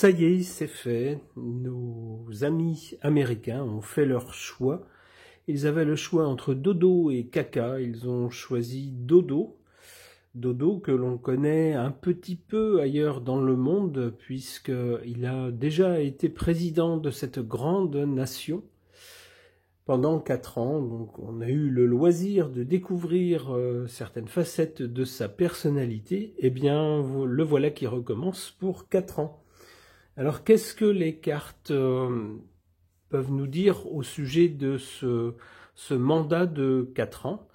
ça y est, c'est fait. Nos amis américains ont fait leur choix. Ils avaient le choix entre dodo et caca. Ils ont choisi dodo. Dodo que l'on connaît un petit peu ailleurs dans le monde puisqu'il a déjà été président de cette grande nation pendant 4 ans. Donc on a eu le loisir de découvrir certaines facettes de sa personnalité. Eh bien, le voilà qui recommence pour 4 ans. Alors qu'est-ce que les cartes peuvent nous dire au sujet de ce mandat de 4 ans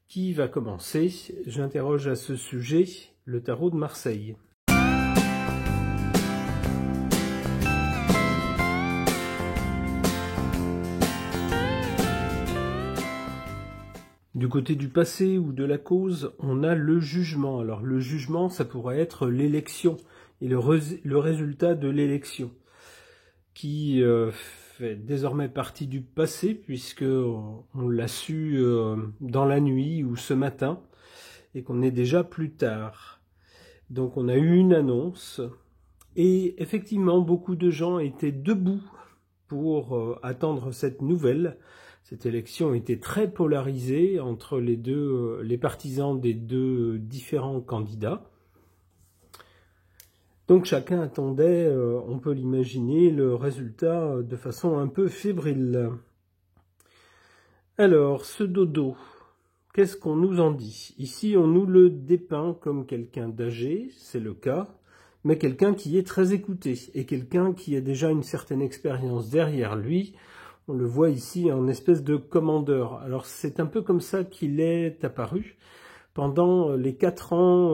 qui va commencer? J'interroge à ce sujet le tarot de Marseille. Du côté du passé ou de la cause, on a le jugement. Alors le jugement, ça pourrait être l'élection et le résultat de l'élection qui fait désormais partie du passé puisque on l'a su dans la nuit ou ce matin et qu'on est déjà plus tard. Donc on a eu une annonce et effectivement beaucoup de gens étaient debout pour attendre cette nouvelle. Cette élection était très polarisée entre les partisans des deux différents candidats. Donc chacun attendait, on peut l'imaginer, le résultat de façon un peu fébrile. Alors, ce dodo, qu'est-ce qu'on nous en dit? Ici, on nous le dépeint comme quelqu'un d'âgé, c'est le cas, mais quelqu'un qui est très écouté et quelqu'un qui a déjà une certaine expérience derrière lui. On le voit ici en espèce de commandeur. Alors c'est un peu comme ça qu'il est apparu. Pendant les 4 ans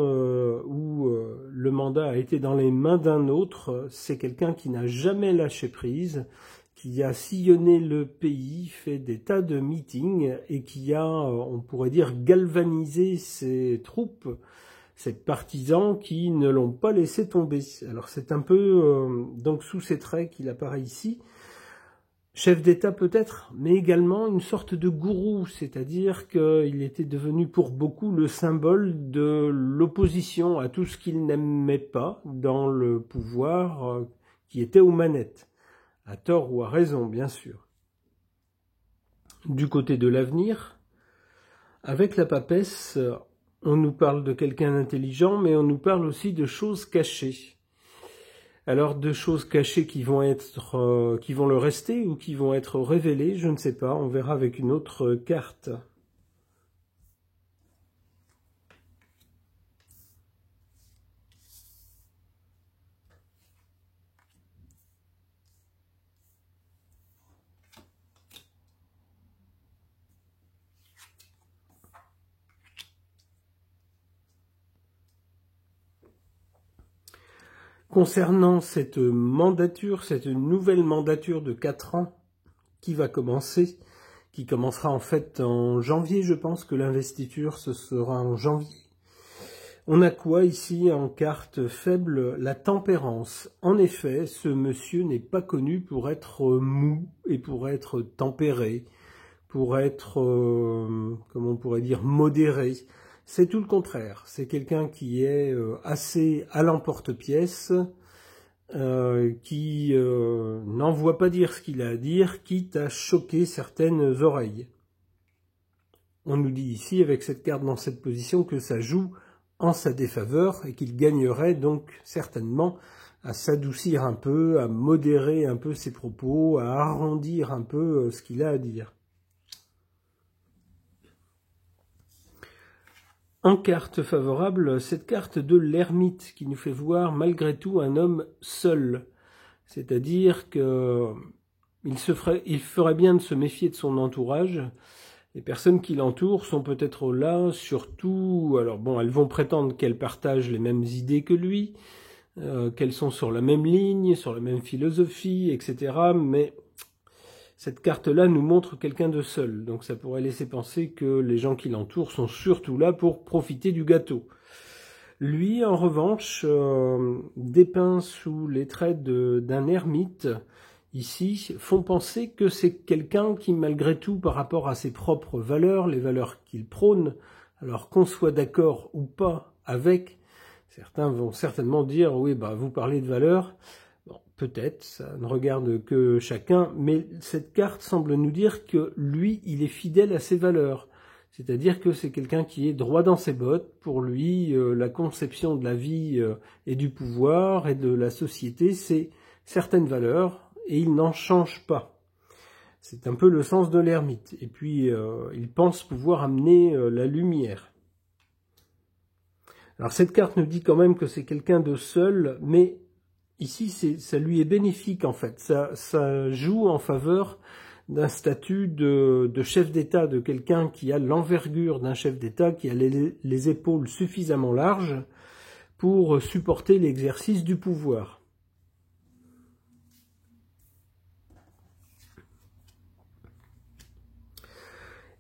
où le mandat a été dans les mains d'un autre, c'est quelqu'un qui n'a jamais lâché prise, qui a sillonné le pays, fait des tas de meetings et qui a, on pourrait dire, galvanisé ses troupes, ses partisans qui ne l'ont pas laissé tomber. Alors c'est un peu donc sous ces traits qu'il apparaît ici. Chef d'État peut-être, mais également une sorte de gourou, c'est-à-dire qu'il était devenu pour beaucoup le symbole de l'opposition à tout ce qu'il n'aimait pas dans le pouvoir qui était aux manettes, à tort ou à raison bien sûr. Du côté de l'avenir, avec la papesse, on nous parle de quelqu'un d'intelligent, mais on nous parle aussi de choses cachées. Alors, de choses cachées qui vont le rester ou qui vont être révélées, je ne sais pas, on verra avec une autre carte. Concernant cette mandature, cette nouvelle mandature de 4 ans qui va commencer, qui commencera en fait en janvier, je pense que l'investiture ce sera en janvier. On a quoi ici en carte faible? La tempérance. En effet, ce monsieur n'est pas connu pour être mou et pour être tempéré, pour être, comment on pourrait dire, modéré. C'est tout le contraire. C'est quelqu'un qui est assez à l'emporte-pièce, qui n'envoie pas dire ce qu'il a à dire, quitte à choquer certaines oreilles. On nous dit ici, avec cette carte dans cette position, que ça joue en sa défaveur et qu'il gagnerait donc certainement à s'adoucir un peu, à modérer un peu ses propos, à arrondir un peu ce qu'il a à dire. En carte favorable, cette carte de l'ermite qui nous fait voir malgré tout un homme seul. C'est-à-dire qu'il ferait bien de se méfier de son entourage. Les personnes qui l'entourent sont peut-être là, surtout, alors bon, elles vont prétendre qu'elles partagent les mêmes idées que lui, qu'elles sont sur la même ligne, sur la même philosophie, etc. Mais cette carte-là nous montre quelqu'un de seul, donc ça pourrait laisser penser que les gens qui l'entourent sont surtout là pour profiter du gâteau. Lui, en revanche, dépeint sous les traits d'un ermite, ici, font penser que c'est quelqu'un qui, malgré tout, par rapport à ses propres valeurs, les valeurs qu'il prône, alors qu'on soit d'accord ou pas avec, certains vont certainement dire, oui, bah vous parlez de valeurs. Bon, peut-être, ça ne regarde que chacun, mais cette carte semble nous dire que lui, il est fidèle à ses valeurs. C'est-à-dire que c'est quelqu'un qui est droit dans ses bottes. Pour lui, la conception de la vie et du pouvoir et de la société, c'est certaines valeurs et il n'en change pas. C'est un peu le sens de l'ermite. Et puis, il pense pouvoir amener la lumière. Alors cette carte nous dit quand même que c'est quelqu'un de seul, mais ici ça lui est bénéfique en fait. Ça joue en faveur d'un statut de chef d'État, de quelqu'un qui a l'envergure d'un chef d'État, qui a les épaules suffisamment larges pour supporter l'exercice du pouvoir.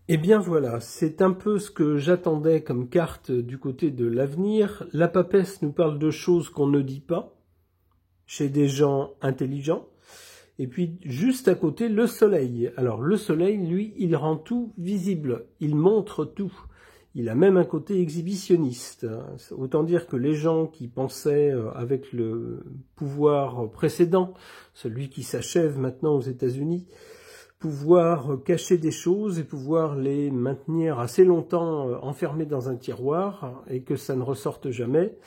Eh bien voilà, c'est un peu ce que j'attendais comme carte du côté de l'avenir. La papesse nous parle de choses qu'on ne dit pas chez des gens intelligents. Et puis juste à côté, le soleil. Alors le soleil, lui, il rend tout visible, il montre tout. Il a même un côté exhibitionniste. Autant dire que les gens qui pensaient avec le pouvoir précédent, celui qui s'achève maintenant aux États-Unis, pouvoir cacher des choses et pouvoir les maintenir assez longtemps enfermés dans un tiroir et que ça ne ressorte jamais,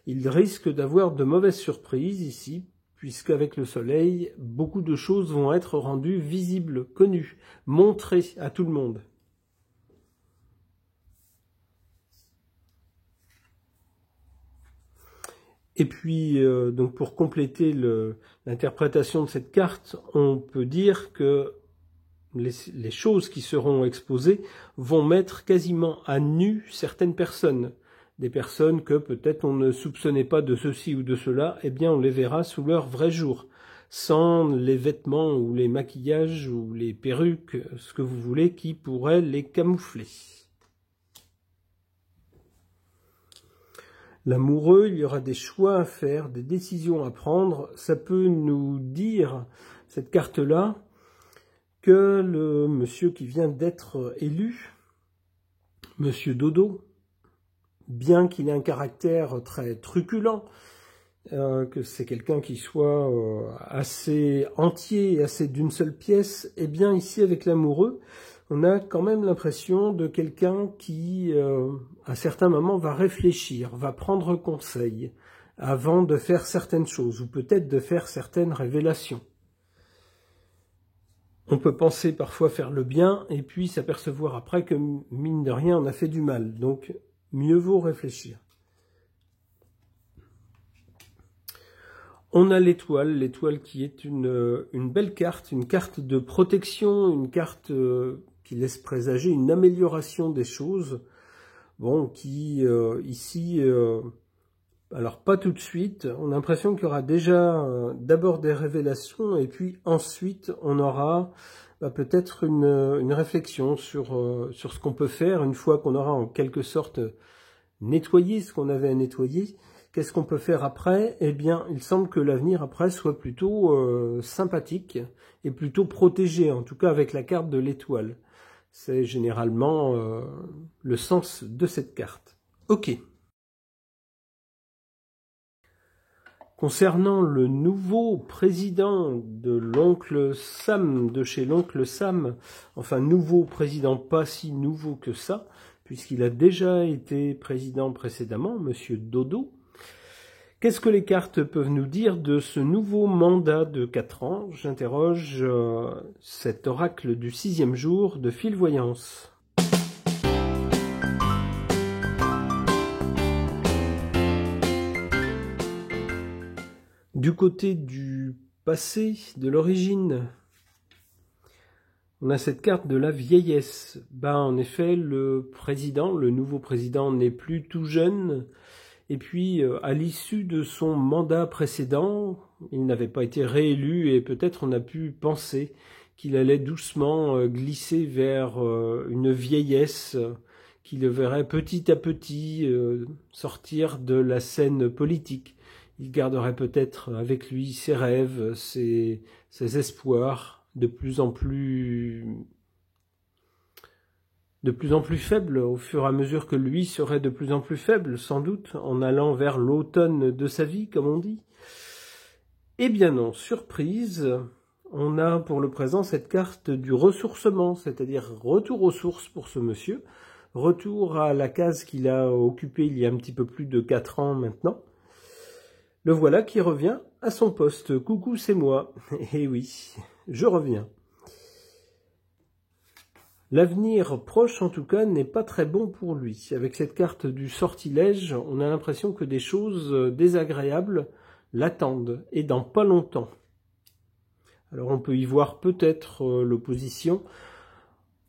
ils risquent d'avoir de mauvaises surprises ici, puisqu'avec le soleil, beaucoup de choses vont être rendues visibles, connues, montrées à tout le monde. Et puis, donc pour compléter l'interprétation de cette carte, on peut dire que les choses qui seront exposées vont mettre quasiment à nu certaines personnes. Des personnes que peut-être on ne soupçonnait pas de ceci ou de cela, eh bien on les verra sous leur vrai jour, sans les vêtements ou les maquillages ou les perruques, ce que vous voulez, qui pourraient les camoufler. L'amoureux, il y aura des choix à faire, des décisions à prendre. Ça peut nous dire, cette carte-là, que le monsieur qui vient d'être élu, monsieur Dodo, bien qu'il ait un caractère très truculent, que c'est quelqu'un qui soit assez entier et assez d'une seule pièce, eh bien ici avec l'amoureux, on a quand même l'impression de quelqu'un qui, à certains moments, va réfléchir, va prendre conseil avant de faire certaines choses, ou peut-être de faire certaines révélations. On peut penser parfois faire le bien et puis s'apercevoir après que, mine de rien, on a fait du mal. Donc, mieux vaut réfléchir. On a l'étoile qui est une belle carte, une carte de protection, une carte qui laisse présager une amélioration des choses. Bon, qui ici... alors pas tout de suite, on a l'impression qu'il y aura déjà d'abord des révélations et puis ensuite on aura peut-être une réflexion sur ce qu'on peut faire une fois qu'on aura en quelque sorte nettoyé ce qu'on avait à nettoyer. Qu'est-ce qu'on peut faire après? Eh bien, il semble que l'avenir après soit plutôt sympathique et plutôt protégé, en tout cas avec la carte de l'étoile. C'est généralement le sens de cette carte. Ok. Concernant le nouveau président de l'oncle Sam, de chez l'oncle Sam, enfin nouveau président, pas si nouveau que ça, puisqu'il a déjà été président précédemment, monsieur Dodo. Qu'est-ce que les cartes peuvent nous dire de ce nouveau mandat de 4 ans? J'interroge cet oracle du 6e jour de Fil-Voyance. Du côté du passé, de l'origine, on a cette carte de la vieillesse. En effet, le nouveau président n'est plus tout jeune. Et puis, à l'issue de son mandat précédent, il n'avait pas été réélu et peut-être on a pu penser qu'il allait doucement glisser vers une vieillesse qui le verrait petit à petit sortir de la scène politique. Il garderait peut-être avec lui ses rêves, ses espoirs de plus en plus faibles au fur et à mesure que lui serait de plus en plus faible, sans doute, en allant vers l'automne de sa vie, comme on dit. Eh bien non, surprise, on a pour le présent cette carte du ressourcement, c'est-à-dire retour aux sources pour ce monsieur, retour à la case qu'il a occupée il y a un petit peu plus de 4 ans maintenant. Le voilà qui revient à son poste. Coucou, c'est moi. Eh oui, je reviens. L'avenir proche, en tout cas, n'est pas très bon pour lui. Avec cette carte du sortilège, on a l'impression que des choses désagréables l'attendent, et dans pas longtemps. Alors on peut y voir peut-être l'opposition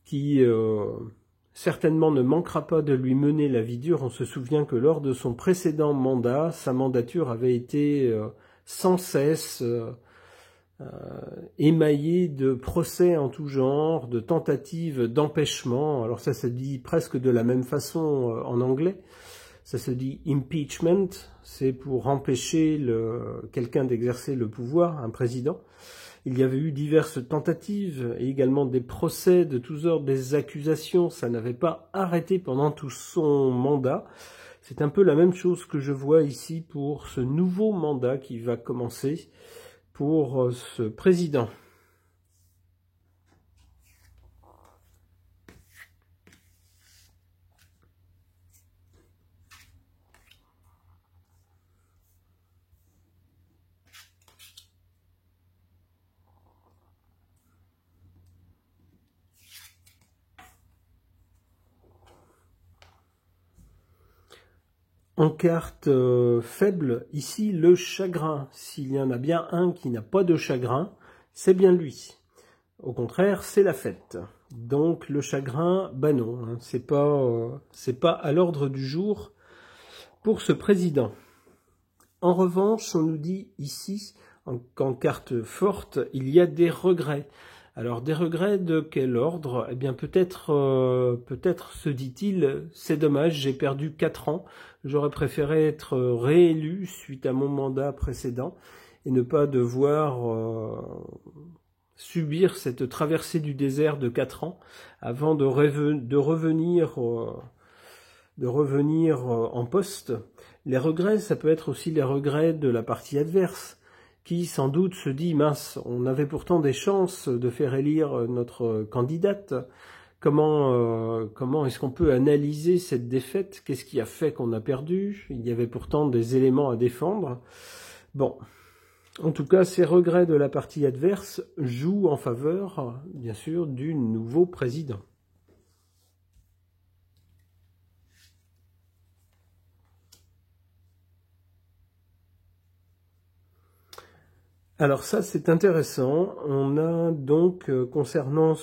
qui certainement ne manquera pas de lui mener la vie dure. On se souvient que lors de son précédent mandat, sa mandature avait été sans cesse émaillée de procès en tout genre, de tentatives d'empêchement. Alors ça se dit presque de la même façon en anglais. Ça se dit impeachment, c'est pour empêcher quelqu'un d'exercer le pouvoir, un président. Il y avait eu diverses tentatives et également des procès de tous ordres, des accusations. Ça n'avait pas arrêté pendant tout son mandat. C'est un peu la même chose que je vois ici pour ce nouveau mandat qui va commencer pour ce président. En carte faible, ici, le chagrin. S'il y en a bien un qui n'a pas de chagrin, c'est bien lui. Au contraire, c'est la fête. Donc le chagrin, bah non, hein, c'est pas à l'ordre du jour pour ce président. En revanche, on nous dit ici, qu'en carte forte, il y a des regrets. Alors des regrets de quel ordre? Eh bien peut-être se dit-il, c'est dommage, j'ai perdu 4 ans, j'aurais préféré être réélu suite à mon mandat précédent et ne pas devoir subir cette traversée du désert de 4 ans avant de revenir en poste. Les regrets, ça peut être aussi les regrets de la partie adverse, qui sans doute se dit, mince, on avait pourtant des chances de faire élire notre candidate. Comment est-ce qu'on peut analyser cette défaite? Qu'est-ce qui a fait qu'on a perdu? Il y avait pourtant des éléments à défendre. Bon, en tout cas, ces regrets de la partie adverse jouent en faveur, bien sûr, du nouveau président. Alors ça, c'est intéressant. On a donc, concernant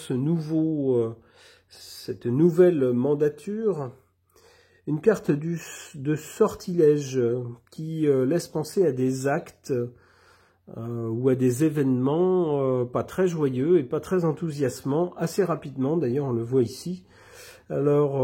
cette nouvelle mandature, une carte de sortilège qui laisse penser à des actes ou à des événements pas très joyeux et pas très enthousiasmants, assez rapidement, d'ailleurs on le voit ici. Alors,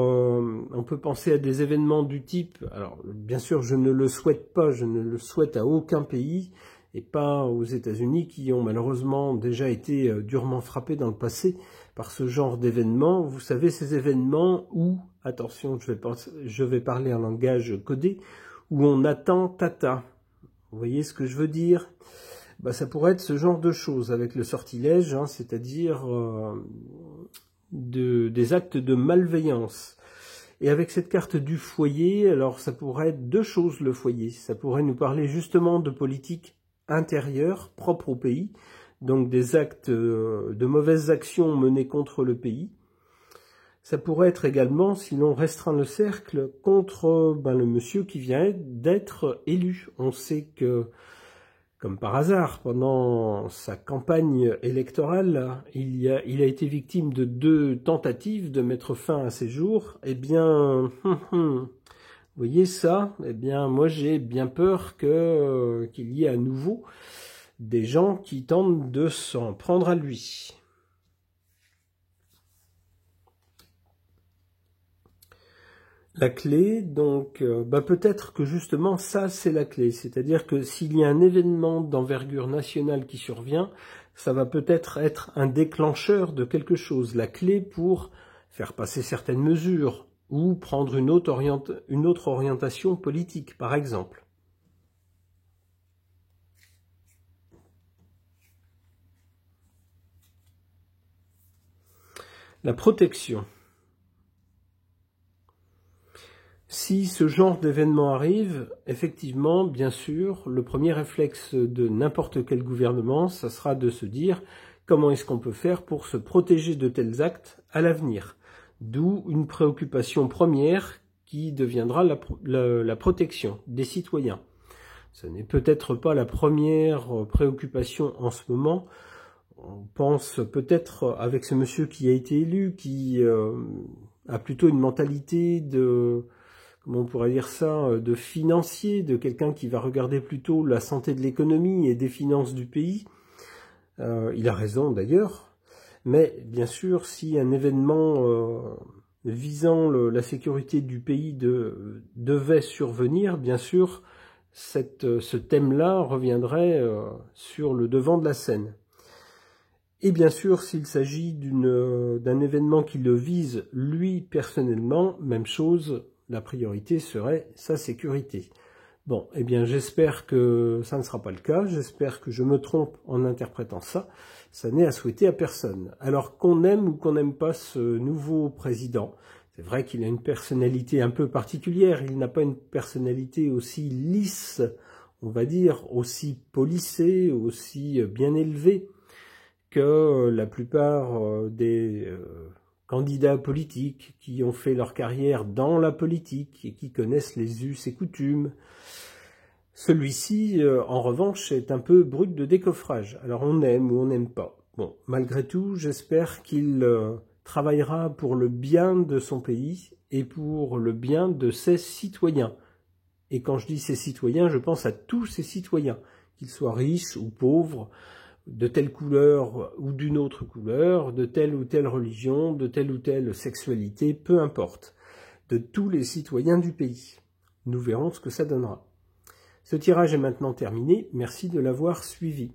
on peut penser à des événements du type, alors bien sûr je ne le souhaite pas, je ne le souhaite à aucun pays, et pas aux États-Unis qui ont malheureusement déjà été durement frappés dans le passé par ce genre d'événements. Vous savez, ces événements où, attention, je vais parler en langage codé, où on attend tata. Vous voyez ce que je veux dire? Bah, ça pourrait être ce genre de choses avec le sortilège, hein, c'est-à-dire des actes de malveillance. Et avec cette carte du foyer, alors ça pourrait être deux choses le foyer. Ça pourrait nous parler justement de politique intérieure, propre au pays, donc des actes de mauvaises actions menées contre le pays. Ça pourrait être également, si l'on restreint le cercle, contre le monsieur qui vient d'être élu. On sait que, comme par hasard, pendant sa campagne électorale, il a été victime de 2 tentatives de mettre fin à ses jours. Eh bien, vous voyez ça? Eh bien, moi j'ai bien peur qu'il y ait à nouveau des gens qui tentent de s'en prendre à lui. La clé, donc, peut-être que justement ça c'est la clé, c'est-à-dire que s'il y a un événement d'envergure nationale qui survient, ça va peut-être être un déclencheur de quelque chose, la clé pour faire passer certaines mesures ou prendre une autre orientation politique, par exemple. La protection. Si ce genre d'événement arrive, effectivement, bien sûr, le premier réflexe de n'importe quel gouvernement, ça sera de se dire comment est-ce qu'on peut faire pour se protéger de tels actes à l'avenir. D'où une préoccupation première qui deviendra la protection des citoyens. Ce n'est peut-être pas la première préoccupation en ce moment. On pense peut-être avec ce monsieur qui a été élu, qui a plutôt une mentalité de, comment on pourrait dire ça, de financier, de quelqu'un qui va regarder plutôt la santé de l'économie et des finances du pays. Il a raison d'ailleurs, mais bien sûr, si un événement visant la sécurité du pays devait survenir, bien sûr, ce thème-là reviendrait sur le devant de la scène. Et bien sûr, s'il s'agit d'un événement qui le vise lui personnellement, même chose, la priorité serait sa sécurité. Bon, eh bien j'espère que ça ne sera pas le cas, j'espère que je me trompe en interprétant ça, ça n'est à souhaiter à personne. Alors qu'on aime ou qu'on n'aime pas ce nouveau président, c'est vrai qu'il a une personnalité un peu particulière, il n'a pas une personnalité aussi lisse, on va dire, aussi policée, aussi bien élevée que la plupart des candidats politiques qui ont fait leur carrière dans la politique et qui connaissent les us et coutumes. Celui-ci, en revanche, est un peu brut de décoffrage. Alors on aime ou on n'aime pas. Bon, malgré tout, j'espère qu'il travaillera pour le bien de son pays et pour le bien de ses citoyens. Et quand je dis ses citoyens, je pense à tous ses citoyens, qu'ils soient riches ou pauvres, de telle couleur ou d'une autre couleur, de telle ou telle religion, de telle ou telle sexualité, peu importe, de tous les citoyens du pays. Nous verrons ce que ça donnera. Ce tirage est maintenant terminé, merci de l'avoir suivi.